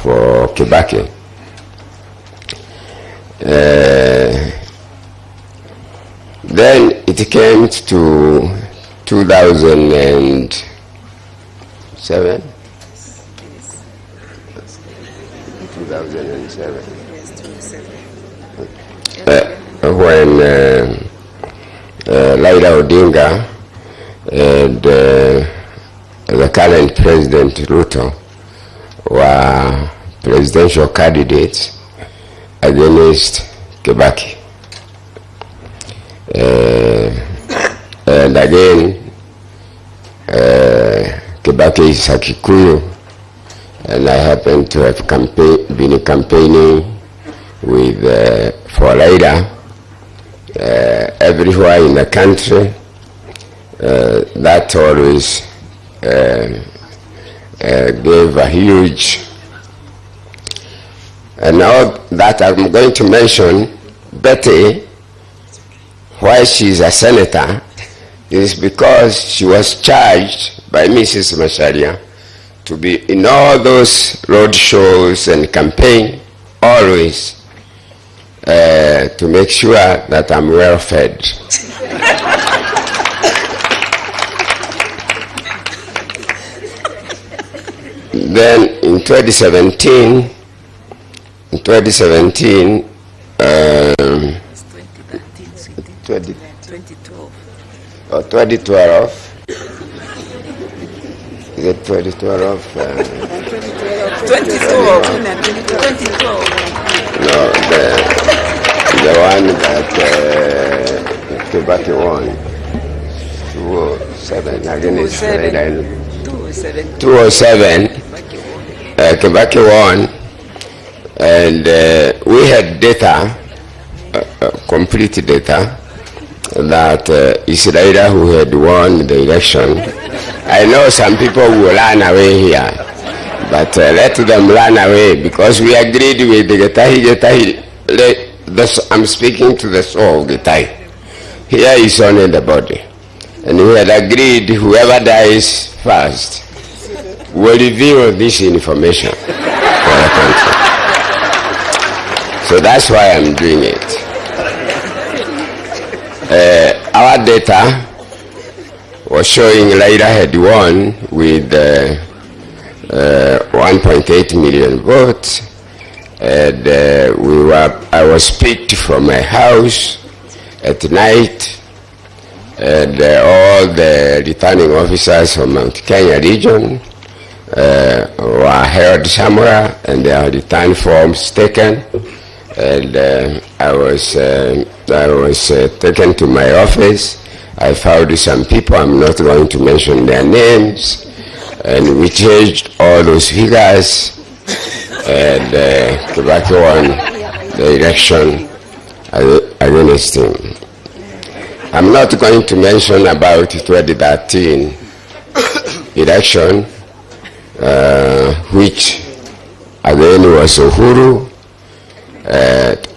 for Kibaki. Then it came to 2007. 2007. When Raila Odinga and the current President Ruto were presidential candidates against Kibaki. And again, Kibaki is a Kikuyu, and I happen to have been campaigning with for Raila everywhere in the country. That always gave a huge, and now that I'm going to mention Betty, why she's a senator, is because she was charged by Mrs. Macharia to be in all those road shows and campaign, always to make sure that I'm well fed. Then in 2017, 2012. Or 2012. Is it 2012? 2012. No, the one that Kibaki won. 207 against Raila. 207. Kibaki won, and we had data, complete data, that it's Raila who had won the election. I know some people will run away here, but let them run away, because we agreed with the Getahi. I'm speaking to the soul of Getahi. Here is only the body. And we had agreed whoever dies first will reveal this information for the country. So that's why I'm doing it. Our data was showing Raila had won with 1.8 million votes, and I was picked from my house at night, and all the returning officers from Mount Kenya region were held somewhere, and their return forms taken, and I was taken to my office. I found some people, I'm not going to mention their names, and we changed all those figures, and Kibaki won the election against him. I'm not going to mention about 2013 election, which again was Uhuru,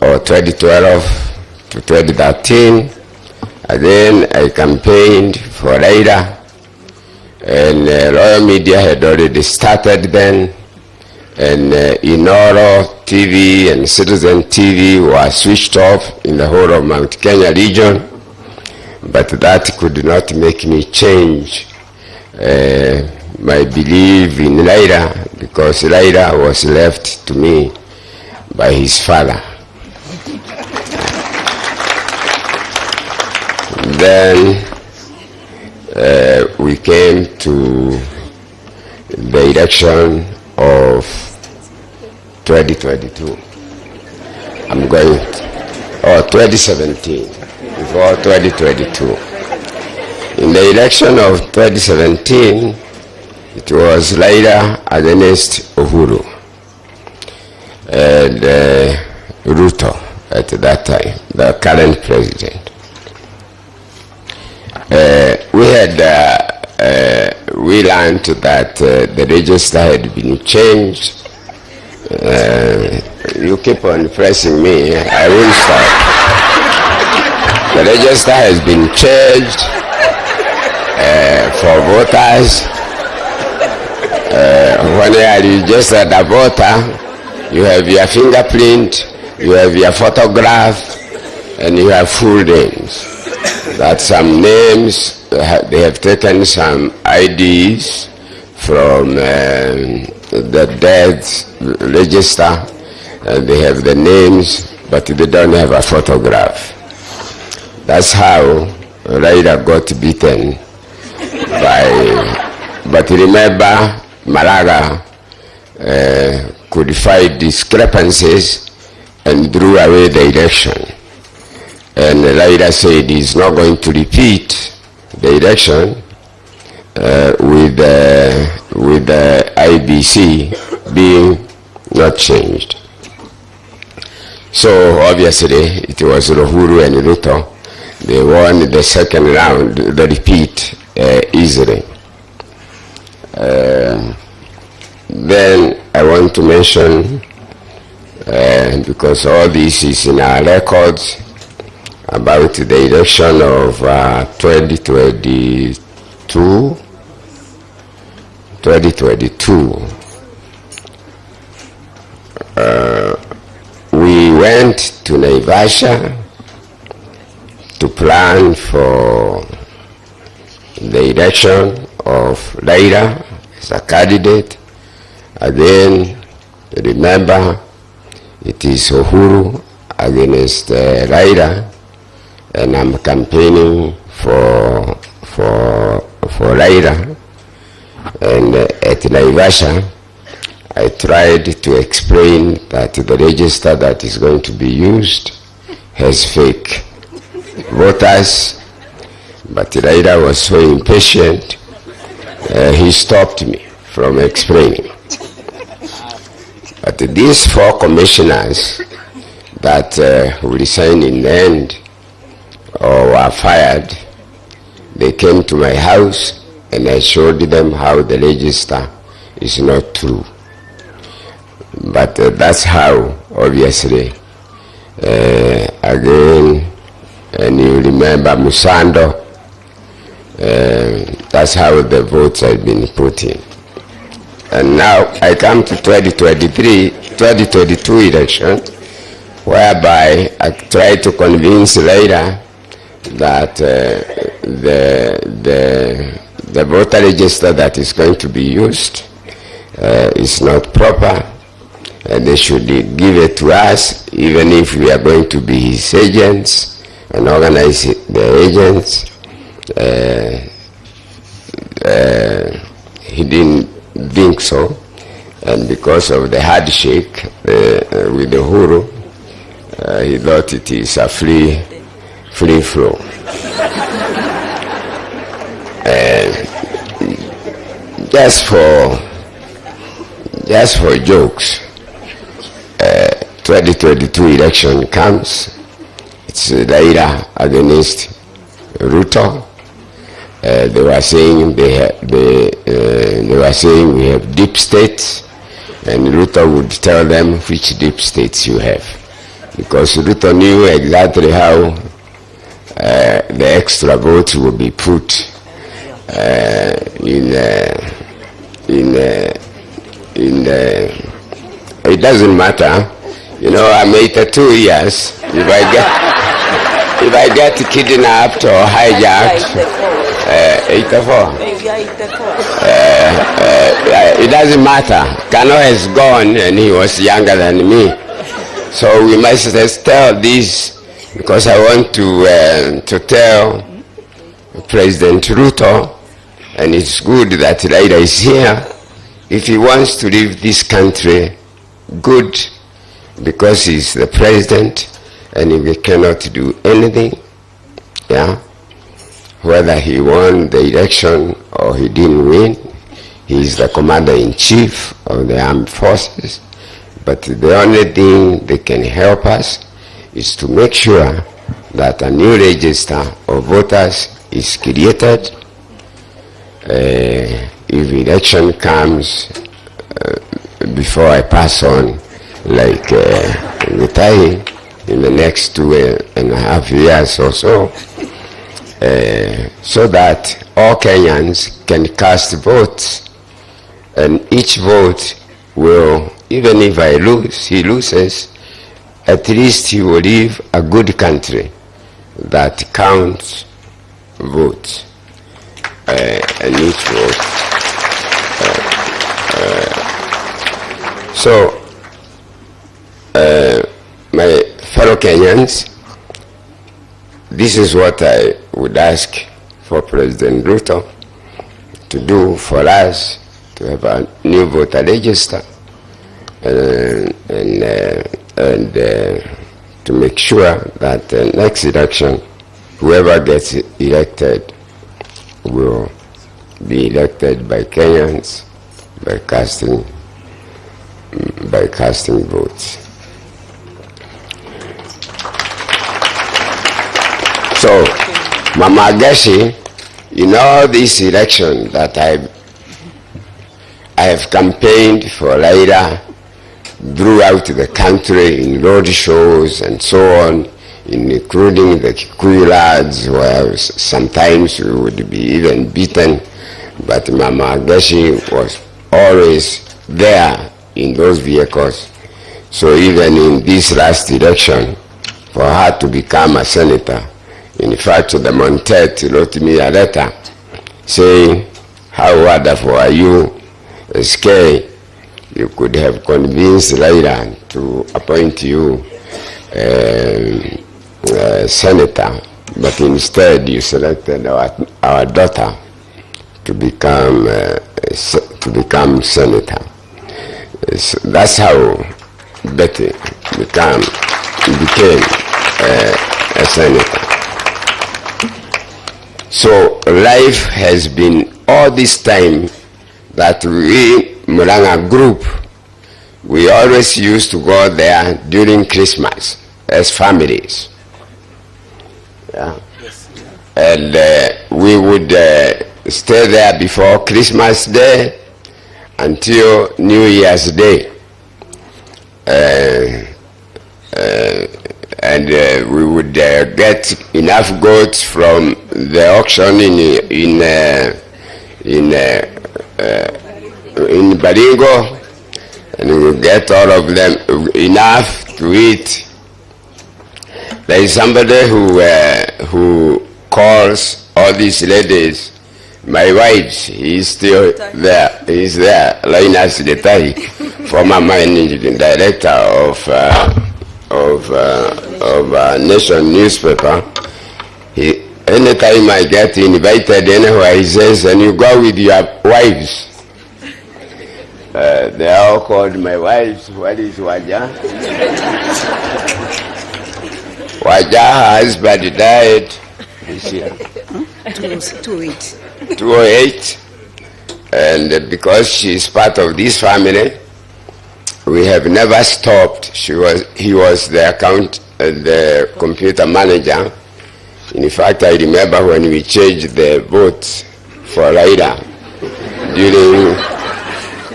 or 2012 to 2013. Again, I campaigned for Raila, and Royal Media had already started then, and Inoro TV and Citizen TV were switched off in the whole of Mount Kenya region, but that could not make me change my belief in Raila, because Raila was left to me by his father. Then we came to the election of 2022. 2017, before 2022. In the election of 2017, it was Raila against Uhuru and Ruto at that time, the current president. We learned that the register had been changed. You keep on pressing me, I won't stop. The register has been changed for voters, when you are registered a voter, you have your fingerprint, you have your photograph, and you have full names. That some names, they have taken some IDs from the death register, and they have the names, but they don't have a photograph. That's how Raila got beaten by, but remember, Malaga codified discrepancies and drew away the election. And Raila said he's not going to repeat the election with the IBC being not changed. So obviously it was Uhuru and Ruto. They won the second round, the repeat, easily. Then I want to mention, because all this is in our records, about the election of 2022. We went to Naivasha to plan for the election of Raila as a candidate. Again, remember, it is Uhuru against Raila, and I'm campaigning for Raila. And at Naivasha, I tried to explain that the register that is going to be used has fake voters, but Raila was so impatient, he stopped me from explaining. But these 4 commissioners that resigned in the end or were fired, they came to my house and I showed them how the register is not true. But that's how, obviously, again, and you remember Musando, that's how the votes have been put in. And now I come to 2022 election, whereby I try to convince Raila that the voter register that is going to be used is not proper, and they should give it to us, even if we are going to be his agents and organize the agents. He didn't think so, and because of the handshake with the Uhuru, he thought it is a free flow. Just for jokes, 2022 election comes. It's Raila against Ruto. They were saying we have deep states, and Ruto would tell them which deep states you have, because Ruto knew exactly how the extra votes will be put it doesn't matter. You know, I'm 82 years. If I get kidnapped or hijacked, 84. It doesn't matter. Kano has gone and he was younger than me. So we must just tell this, because I want to tell President Ruto, and it's good that Raila is here, if he wants to leave this country, good, because he's the president and he cannot do anything, yeah? Whether he won the election or he didn't win, he is the commander-in-chief of the armed forces. But the only thing that can help us is to make sure that a new register of voters is created. If election comes before I pass on, like retiring in the next 2.5 years or so, so that all Kenyans can cast votes And each vote will, even if I lose, he loses, at least he will leave a good country that counts votes. And each vote. So, my fellow Kenyans, this is what I would ask for President Ruto to do for us, to have a new voter register and to make sure that the next election, whoever gets elected will be elected by Kenyans by casting votes. So, Mama Gashi, in all this election that I have campaigned for Raila throughout the country in road shows and so on, including the Kikuyu lads, where sometimes we would be even beaten, but Mama Gashi was always there in those vehicles. So even in this last election, for her to become a senator, in fact, the Montet wrote me a letter saying, how wonderful are you, SK, you could have convinced Raila to appoint you senator, but instead you selected our daughter to become senator. So that's how Betty became a senator. So life has been all this time that we, Murang'a group, we always used to go there during Christmas as families. Yeah. And we would stay there before Christmas Day until New Year's Day. And we would get enough goats from the auction in Baringo, and we would get all of them enough to eat. There is somebody who calls all these ladies my wives. He's still there. He's there. Linus Detai, former managing director of Nation newspaper. Anytime I get invited anywhere, he says, and you go with your wives. They are all called my wives. What is Waja? Waja, her husband died this year. 208. And because she is part of this family, we have never stopped. He was the computer manager. In fact, I remember when we changed the votes for Raila.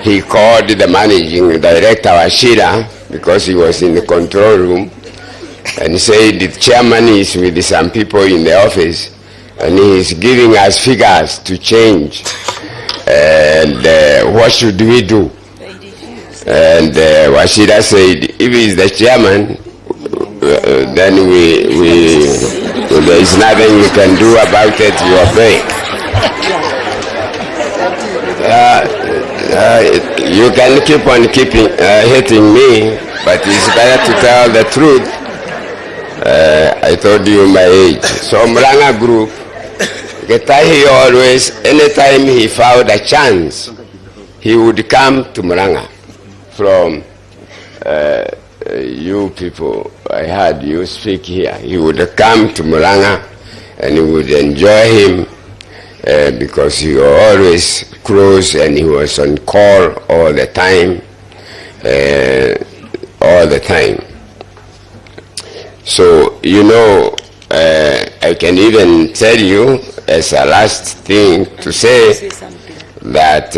He called the managing director, Ashira, because he was in the control room, and said the chairman is with some people in the office, and he is giving us figures to change. And what should we do? And Washira said, if he's the chairman, then there is nothing we can do about it, you obey. You can keep on hitting me, but it's better to tell the truth. I told you my age. So Murang'a group, Getahi always, anytime he found a chance, he would come to Murang'a. From you people, I heard you speak here. He would come to Murang'a and he would enjoy him because he was always close and he was on call all the time. So, you know, I can even tell you as a last thing to say that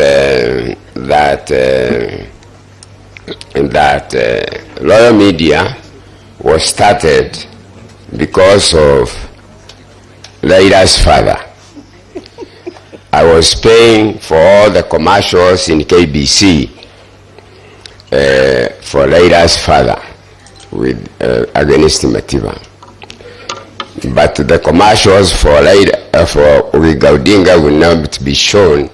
Royal Media was started because of Raila's father. I was paying for all the commercials in KBC for Raila's father with against Matiba. But the commercials for Raila, for Odinga will not be shown